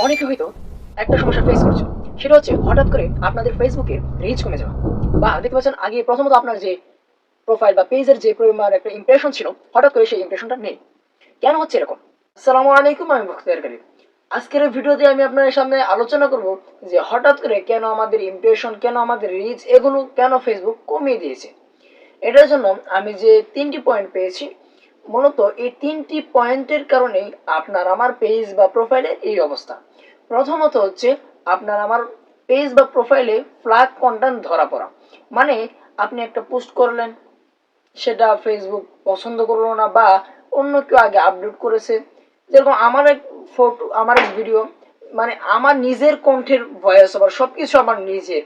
অনেকে হয়তো একটা সমস্যা ফেস করছে, সেটা হচ্ছে হঠাৎ করে আপনাদের ফেসবুকে রিচ কমে যাওয়া, বা দেখতে পাচ্ছেন আগে প্রথমত আপনার যে প্রোফাইল বা পেজের যে পরিমাণ একটা ইমপ্রেশন ছিল, হঠাৎ করে সেই ইমপ্রেশনটা নেই। কেন হচ্ছে এরকম? আসসালামু আলাইকুম, আমি বক্তিয়ার গালিব। আজকের এই ভিডিওতে আমি আপনাদের সামনে আলোচনা করব যে হঠাৎ করে কেন আমাদের ইমপ্রেশন, কেন আমাদের রিচ, এগুলো কেন ফেসবুক কমিয়ে দিয়েছে। এটার জন্য আমি যে 3টি পয়েন্ট পেয়েছি, মূলত এই 3টি পয়েন্টের কারণেই আপনার আমার পেজ বা প্রোফাইলের এই অবস্থা। প্রথমত হচ্ছে আপনার আমার পেজ বা প্রোফাইলে ফ্ল্যাগ কন্টেন্ট ধরা পড়া। মানে আপনি একটা পোস্ট করলেন, সেটা ফেসবুক পছন্দ করলো না, বা অন্য কেউ আগে আপলোড করেছে। যেরকম আমার এক ফটো, আমার এক ভিডিও, মানে আমার নিজের কণ্ঠের ভয়েস ওভার সবকিছু আমার নিজের,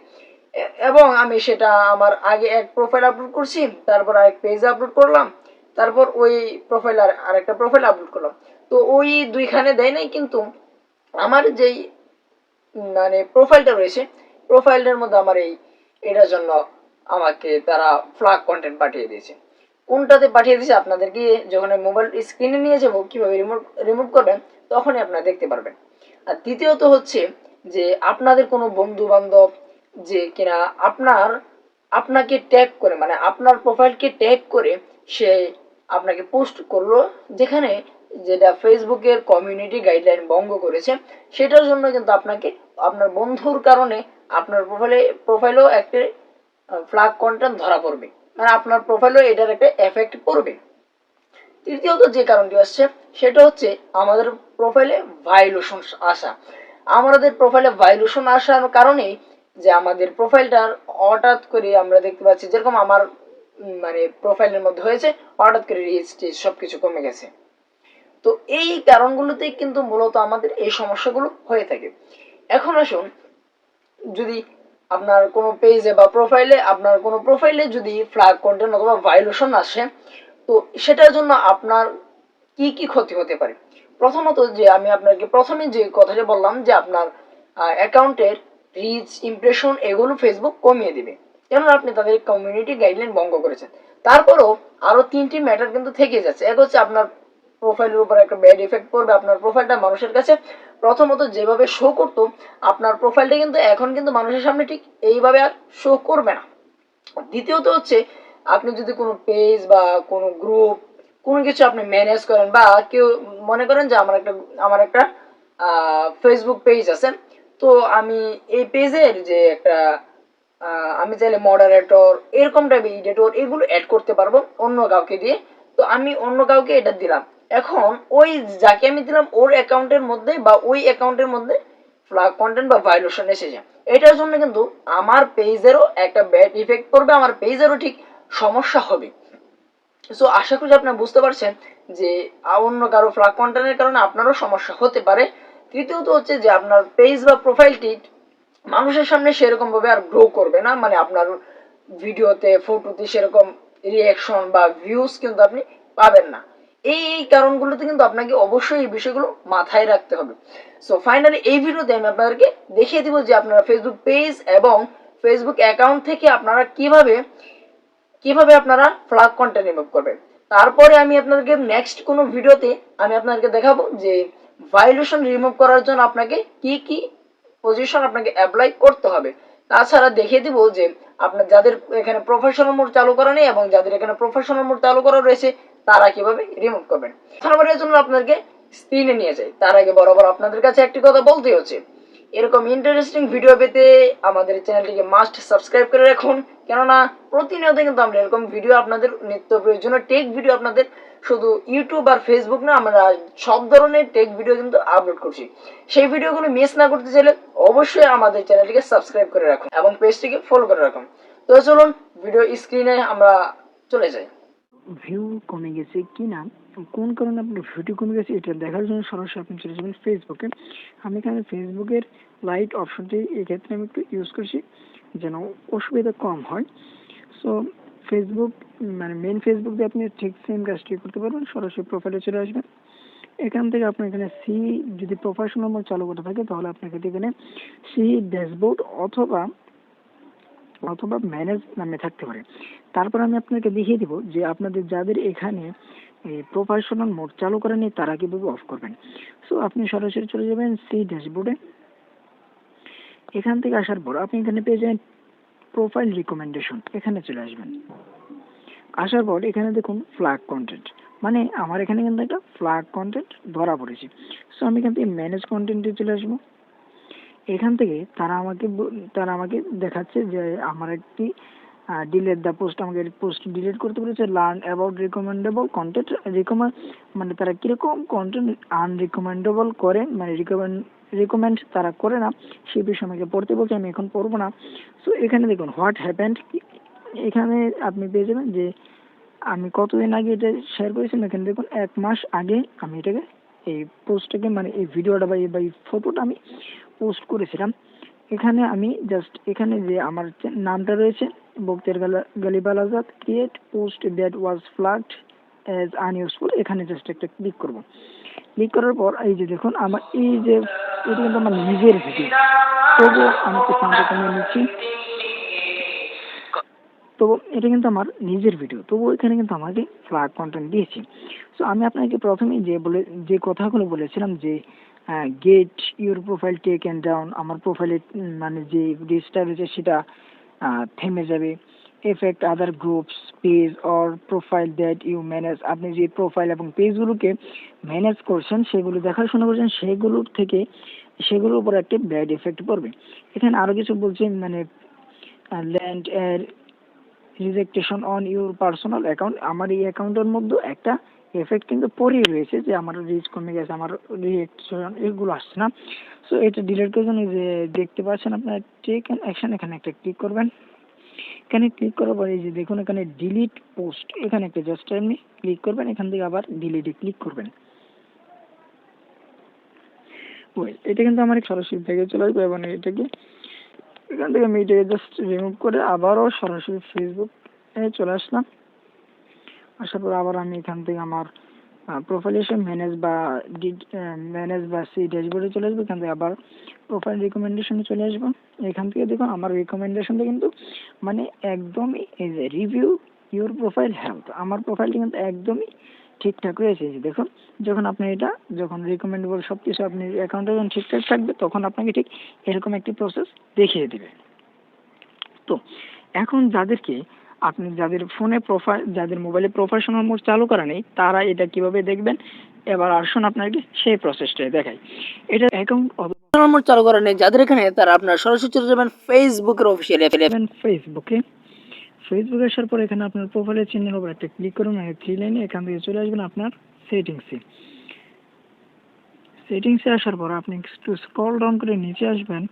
এবং আমি সেটা আমার আগে এক প্রোফাইল আপলোড করছি, তারপর আরেক পেজে আপলোড করলাম, তারপর ওই প্রোফাইল আরেকটা প্রোফাইল আপলোড করলাম। তো ওই দুইখানে দেয় নাই, কিন্তু আমার যেই মানে প্রোফাইলটা রয়েছে, প্রোফাইলটার মধ্যে আমার এটার জন্য আমাকে তারা ফ্ল্যাগ কন্টেন্ট পাঠিয়ে দিয়েছে। কোনটাতে পাঠিয়ে দিয়েছে আপনাদেরকে যখন মোবাইল স্ক্রিনে নিয়ে যাবো, কিভাবে রিমুভ করবেন তখনই আপনারা দেখতে পারবেন। আর দ্বিতীয়ত হচ্ছে যে আপনাদের কোনো বন্ধু বান্ধব যে কিনা আপনাকে ট্যাগ করে, মানে আপনার প্রোফাইলকে ট্যাগ করে সে আপনাকে পোস্ট করলো, যেখানে যেটা ফেসবুকের কমিউনিটি গাইডলাইন ভঙ্গ করেছে, সেটার জন্য কিন্তু আপনাকে আপনার বন্ধুর কারণে আপনার প্রোফাইলেও একটা ফ্ল্যাগ কন্টেন্ট ধরা পড়বে, মানে আপনার প্রোফাইলেও এটার একটা এফেক্ট পড়বে। তৃতীয়ত যে কারণটি আসছে, সেটা হচ্ছে আমাদের প্রোফাইলে ভাইলেশন আসা। আমাদের প্রোফাইলে ভাইলেশন আসার কারণেই যে আমাদের প্রোফাইলটার হঠাৎ করে আমরা দেখতে পাচ্ছি, যেরকম আমার মানে প্রোফাইলের মধ্যে হয়েছে, হঠাৎ করে রিচ টিচ সবকিছু কমে গেছে। তো এই কারণগুলোতেই কিন্তু মূলত আমাদের এই সমস্যাগুলো হয়ে থাকে। এখন আসুন, যদি আপনার কোনো পেজে বা প্রোফাইলে, আপনার কোনো প্রোফাইলে যদি ফ্ল্যাগ কন্টেন্ট অথবা ভায়োলেশন আসে, তো সেটার জন্য আপনার কি কি ক্ষতি হতে পারে। প্রথমত, যে আমি আপনাকে প্রথমে যে কথাটা বললাম, যে আপনার অ্যাকাউন্টের রিচ, ইমপ্রেশন এগুলো ফেসবুক কমিয়ে দিবে, কেননা আপনি তাদের কমিউনিটি গাইডলাইন ভঙ্গ করেছেন। তারপরও আরো 3টি ম্যাটার কিন্তু থেকে যাচ্ছে। এক হচ্ছে আপনার প্রোফাইলের উপর একটা ব্যাড ইফেক্ট পড়বে। আপনার প্রোফাইলটা মানুষের কাছে প্রথমত যেভাবে শো করতো, আপনার প্রোফাইলটা কিন্তু এখন কিন্তু মানুষের সামনে ঠিক এইভাবে আর শো করবে না। দ্বিতীয়ত হচ্ছে, আপনি যদি কোনো পেজ বা কোনো গ্রুপ, কোনো কিছু আপনি ম্যানেজ করেন, বা কেউ মনে করেন যে আমার একটা ফেসবুক পেজ আছে, তো আমি এই পেজের যে একটা আমি চাইলে মডারেটর, এরকম টাইপের এডিটর, এগুলো অ্যাড করতে পারবো অন্য কাউকে দিয়ে। তো আমি অন্য কাউকে এটা দিলাম, এখন ওই যাকে আমি দিলাম ওর অ্যাকাউন্টের মধ্যে বা ওই অ্যাকাউন্টের মধ্যে ফ্ল্যাগ কন্টেন্ট বা ভায়োলেশন এসে যায়। এটার জন্য কিন্তু আমার পেজেরও একটা ব্যাড ইফেক্ট পড়বে, আমার পেজেরও ঠিক সমস্যা হবে। সো আশা করি আপনারা বুঝতে পারছেন যে অন্য কারো ফ্ল্যাগ কন্টেন্টের কারণে আপনারও সমস্যা হতে পারে। তৃতীয়ত হচ্ছে যে আপনার পেজ বা প্রোফাইলটি মানুষের সামনে সেরকম ভাবে আর গ্রো করবে না, মানে আপনার ভিডিওতে, ফটোতে সেরকম রিয়াকশন বা ভিউজ কিন্তু আপনি পাবেন না। এই কারণগুলোতে কিন্তু আপনাকে অবশ্যই এই বিষয়গুলো মাথায় রাখতে হবে। সো ফাইনালি এই ভিডিওতে আমি আপনাদেরকে দেখিয়ে দিব যে আপনারা ফেসবুক পেজ এবং ফেসবুক অ্যাকাউন্ট থেকে আপনারা কিভাবে আপনারা ফ্ল্যাগ কন্টেন্ট রিমুভ করবেন। তারপরে আমি আপনাদেরকে নেক্সট কোনো ভিডিওতে আমি আপনাদেরকে দেখাবো যে ভায়োলেশন রিমুভ করার জন্য আপনাকে কি কি পজিশন আপনাকে অ্যাপ্লাই করতে হবে। তাছাড়া দেখিয়ে দিব যে আপনার যাদের এখানে প্রফেশনাল মোড চালু করা নেই এবং যাদের এখানে প্রফেশনাল মোড চালু করা রয়েছে, তারা কিভাবে রিমুভ করবেন। তারপরে জন্য আপনাদেরকে স্ক্রিনে নিয়ে যাই, তার আগে বরাবর আপনাদের কাছে একটি কথা বলতে হচ্ছে, এরকম ইন্টারেস্টিং ভিডিও পেতে আমাদের চ্যানেলটিকে মাস্ট সাবস্ক্রাইব করে রাখুন, কেননা প্রতিনিয়ত কিন্তু আমরা এরকম ভিডিও, আপনাদের নিত্য প্রয়োজনীয় টেক ভিডিও, আপনাদের শুধু ইউটিউব আর ফেসবুক না, আমরা সব ধরনের টেক ভিডিও কিন্তু আপলোড করছি। সেই ভিডিওগুলো মিস না করতে চাইলে অবশ্যই আমাদের চ্যানেলটিকে সাবস্ক্রাইব করে রাখুন এবং পেজটিকে ফলো করে রাখুন। তো চলুন ভিডিও স্ক্রিনে আমরা চলে যাই। ভিউ কমে গেছে কিনা, কোন কারণে আপনার ভিডিও কমে গেছে, এটা দেখার জন্য সরাসরি আপনি চলে যাবেন ফেসবুকে। আমি এখানে ফেসবুকের লাইট অপশনটি এক্ষেত্রে আমি একটু ইউজ করছি যেন অসুবিধা কম হয়। সো ফেসবুক, মানে মেন ফেসবুক দিয়ে আপনি ঠিক সেম কাজটি করতে পারবেন। সরাসরি প্রোফাইলে চলে আসবেন। এখান থেকে আপনার এখানে সি, যদি প্রফেশনাল মোড চালু করতে থাকে তাহলে আপনাকে এখানে সি ড্যাশবোর্ড অথবা ম্যানেজ নামে থাকতে পারে। তারপর আমি আপনাকে দেখিয়ে দিব যে আপনাদের যাদের এখানে এই প্রফেশনাল মোড চালু করেনি তারা কীভাবে অফ করবেন। সো আপনি সরাসরি চলে যাবেন সেই ড্যাশবোর্ডে। এখান থেকে আসার পর আপনি এখানে পেয়ে যাবেন প্রোফাইল রিকমেন্ডেশন, এখানে চলে আসবেন। আসার পর এখানে দেখুন ফ্ল্যাগ কন্টেন্ট, মানে আমার এখানে কিন্তু একটা ফ্ল্যাগ কন্টেন্ট ধরা পড়েছে। সো আমি এখান থেকে ম্যানেজ কন্টেন্টে চলে আসবো। এখান থেকে তারা আমাকে দেখাচ্ছে যে আমার একটি ডিলেট দ্য পোস্ট, আমাকে পোস্ট ডিলিট করতে বলেছে। লার্ন অ্যাবাউট রিকমেন্ডেবল কন্টেন্ট, মানে তারা কীরকম কন্টেন্ট আনরিকমেন্ডেবল করে, মানে রিকমেন্ড তারা করে না, সেই বিষয়ে আমাকে পড়তে বলছে, আমি এখন পড়বো না। সো এখানে দেখুন হোয়াট হ্যাপেন্ড, এখানে আপনি পেয়ে যাবেন যে আমি কতদিন আগে এটা শেয়ার করেছিলাম। এখানে দেখুন 1 মাস আগে আমি এটাকে এই পোস্টটাকে, মানে এই ভিডিওটা বা এই ফটোটা আমি পোস্ট করেছিলাম। এখানে আমি জাস্ট এখানে যে আমার নামটা রয়েছে বক্তের Ghalib Al Azad, create post that was flagged as unuseful, এখানে জাস্ট একটা ক্লিক করব। ক্লিক করার পর এই যে দেখুন আমার এই যে এটা কিন্তু আমার নিজের ভিডিও, তবুও আমি একটু সাউন্ডটা কমিয়ে নিচ্ছি। তো এটা কিন্তু আমার নিজের ভিডিও, তবুও এখানে কিন্তু আমাকে ফ্ল্যাগ কন্টেন্ট দিয়েছি। সো আমি আপনাকে প্রথমেই যে কথাগুলো বলেছিলাম যে get your profile take and down, আমার প্রোফাইলে মানে যে রিচটা রয়েছে সেটা থেমে যাবে। Effect other groups page or profile that you manage, আপনি যে প্রোফাইল এবং পেজগুলোকে ম্যানেজ করছেন, সেগুলো দেখাশোনা করছেন, সেগুলোর উপর একটা ব্যাড এফেক্ট পড়বে। এখানে আরও কিছু বলছে, মানে land rejectation on your personal account, আমার এই অ্যাকাউন্টের মধ্যে একটা এফেক্ট কিন্তু পরেই রয়েছে যে আমার রিচ কমে গেছে, আমার রিয়েকশন এগুলো আসছে না। সো এটা ডিলিট করার জন্য যে দেখতে পাচ্ছেন আপনার টেক অ্যান অ্যাকশন, এখানে একটা ক্লিক করবেন। এখানে ক্লিক করার পরে এই যে দেখুন এখানে ডিলিট পোস্ট, এখানে একটা জাস্ট এমনি ক্লিক করবেন, এখান থেকে আবার ডিলিটে ক্লিক করবেন। এটা কিন্তু আমার সরাসরি থেকে চলে আসবে এবং এটাকে এখান থেকে আমি এটাকে জাস্ট রিমুভ করে আবারও সরাসরি ফেসবুকে চলে আসলাম। আসার পর আবার আমি এখান থেকে আমার প্রোফাইল এসে ম্যানেজ বা সেই ড্যাশবোর্ডে চলে আসবো। এখান থেকে আবার প্রোফাইল রিকমেন্ডেশনে চলে আসবো। এখান থেকে দেখুন আমার রিকমেন্ডেশনটা কিন্তু মানে একদমই এই যে রিভিউ ইউর প্রোফাইল হেলথ, আমার প্রোফাইলটা কিন্তু একদমই ঠিকঠাক রয়েছে। যে দেখুন যখন রিকমেন্ডেবল সব কিছু আপনি অ্যাকাউন্টে যখন ঠিকঠাক থাকবে, তখন আপনাকে ঠিক এরকম একটি প্রসেস দেখিয়ে দেবে। তো এখন যাদের মোবাইলে প্রফেশনাল মোড চালু করা নেই, তারা এটা কিভাবে দেখবেন, এবার আসুন আপনাকে সেই প্রসেসটাই দেখাই। এটা অ্যাকাউন্ট প্রফেশনাল মোড চালু করা নেই যাদের এখানে, তারা আপনার সরাসরি চলে যাবেন ফেসবুকের অফিসিয়াল অ্যাপে। ফেসবুকে আসার পর এখানে আপনার প্রোফাইলের চিহ্নের উপর একটা ক্লিক করুন, মানে 3 লাইনে, এখান থেকে চলে আসবেন আপনার সেটিংসে আসার পর আপনি একটু স্ক্রল ডাউন করে নিচে আসবেন।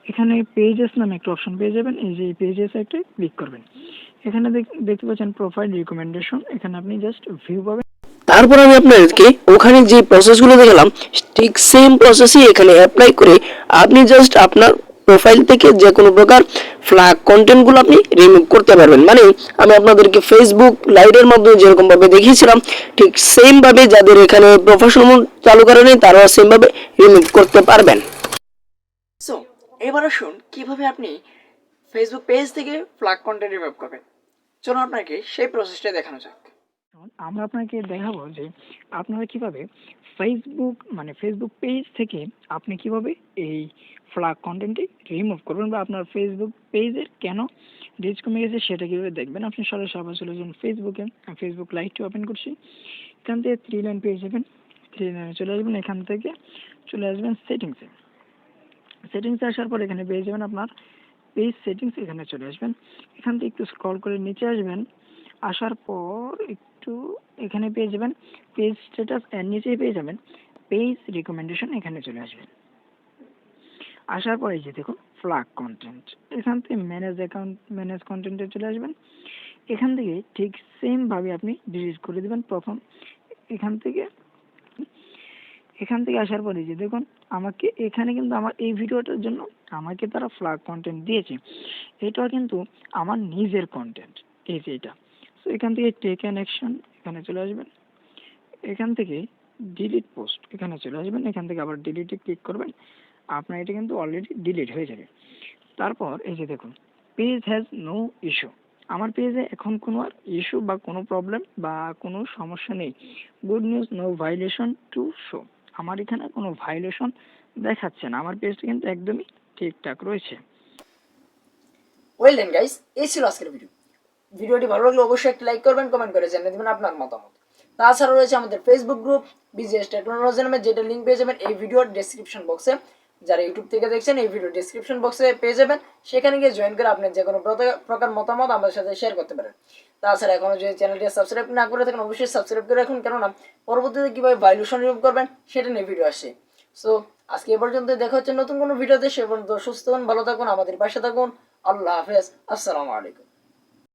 এখানে পেজেস নামে একটা অপশন পেয়ে যাবেন, এই যে এই পেজেসে একটা ক্লিক করবেন। এখানে দেখতে পাচ্ছেন প্রোফাইল রিকমেন্ডেশন, এখানে আপনি জাস্ট ভিউ পাবেন। তারপর আমি আপনাদেরকে ওখানে যে প্রসেসগুলো দেখালাম ঠিক সেম প্রসেসই এখানে অ্যাপ্লাই করে আপনি জাস্ট আপনার প্রোফাইল থেকে যে কোনো প্রকার ফ্ল্যাগ কন্টেন্টগুলো আপনি রিমুভ করতে পারবেন। মানে আমি আপনাদেরকে ফেসবুক লাইভের মাধ্যমে যেরকম ভাবে দেখিয়েছিলাম, ঠিক সেম ভাবে যাদের এখানে প্রফেশনাল মোড চালু করা নেই, তারাও সেম ভাবে রিমুভ করতে পারবেন। সো এবার আসুন কিভাবে আপনি ফেসবুক পেজ থেকে ফ্ল্যাগ কন্টেন্ট রিমুভ করবেন। চলুন আপনাকে সেই প্রসেসটা দেখানো যাক। আমরা আপনাকে দেখাবো যে আপনারা কিভাবে ফেসবুক পেজ থেকে আপনি কিভাবে এই ফ্ল্যাগ কন্টেন্টটি রিমুভ করবেন, বা আপনার ফেসবুক পেজের কেন রিচ কমে গেছে সেটা কিভাবে দেখবেন। আপনি সরাসরি আবার চলে যাবেন ফেসবুকে, ফেসবুক লাইভটি ওপেন করছি। এখান থেকে 3 লাইন পেয়ে যাবেন, 3 লাইনে চলে আসবেন। এখান থেকে চলে আসবেন সেটিংসে আসার পর এখানে পেয়ে যাবেন আপনার পেজ সেটিংস, এখানে চলে আসবেন। এখান থেকে একটু স্ক্রল করে নিচে আসবেন। আসার পর একটু এখানে পেয়ে যাবেন পেজ স্ট্যাটাস, এর নিচেই পেয়ে যাবেন পেজ রিকমেন্ডেশন, এখানে চলে আসবেন। আসার পর এই যে দেখুন ফ্ল্যাগ কন্টেন্ট, এখান থেকে ম্যানেজ কন্টেন্টে চলে আসবেন। এখান থেকে ঠিক সেম ভাবে আপনি ডিলিট করে দেবেন প্রথম। এখান থেকে আসার পরে যে দেখুন আমাকে এখানে কিন্তু আমার এই ভিডিওটার জন্য আমাকে তারা ফ্ল্যাগ কন্টেন্ট দিয়েছে, এটাও কিন্তু আমার নিজের কন্টেন্ট, এই যে এটা। সো এখান থেকে টেক অ্যান অ্যাকশন, এখানে চলে আসবেন। এখান থেকে ডিলিট পোস্ট, এখানে চলে আসবেন। এখান থেকে আবার ডিলিটে ক্লিক করবেন, আপনার এটা কিন্তু অলরেডি ডিলিট হয়ে যাবে। তারপর এই যে দেখুন পেজ হ্যাজ নো ইস্যু, আমার পেজে এখন কোনো আর ইস্যু বা কোনো প্রবলেম বা কোনো সমস্যা নেই। Good news, no violation to show. আমার এখানে কোনো ভাইলেশন দেখাচ্ছে না, আমার পেজটা কিন্তু একদমই ঠিকঠাক রয়েছে। ওয়েল দেন গাইস, এই ছিল আজকের ভিডিও। ভিডিওটি ভালো লাগলে অবশ্যই একটা লাইক করবেন, কমেন্ট করে জানিয়ে দেবেন আপনার মতামত। তাছাড়া রয়েছে আমাদের ফেসবুক গ্রুপ বিজিএস টেকনোলজি নামে, যেটা লিঙ্ক পেয়ে যাবেন এই ভিডিওর ডেসক্রিপশন বক্সে। যারা ইউটিউব থেকে দেখছেন এই ভিডিও ডেসক্রিপশন বক্সে পেয়ে যাবেন, সেখানে গিয়ে জয়েন করে আপনি যে কোনো প্রকার মতামত আমাদের সাথে শেয়ার করতে পারেন। তাছাড়া এখনো যদি চ্যানেলটি সাবস্ক্রাইব না করে থাকেন অবশ্যই সাবস্ক্রাইব করে রাখুন, কেননা পরবর্তীতে কীভাবে ভাইলেশন রিমুভ করবেন সেটা নিয়ে ভিডিও আসছে। সো আজকে এ পর্যন্ত, দেখা হচ্ছে নতুন কোনো ভিডিওতে। সে পর্যন্ত সুস্থ থাকুন, ভালো থাকুন, আমাদের পাশে থাকুন। আল্লাহ হাফেজ, আসসালামু আলাইকুম।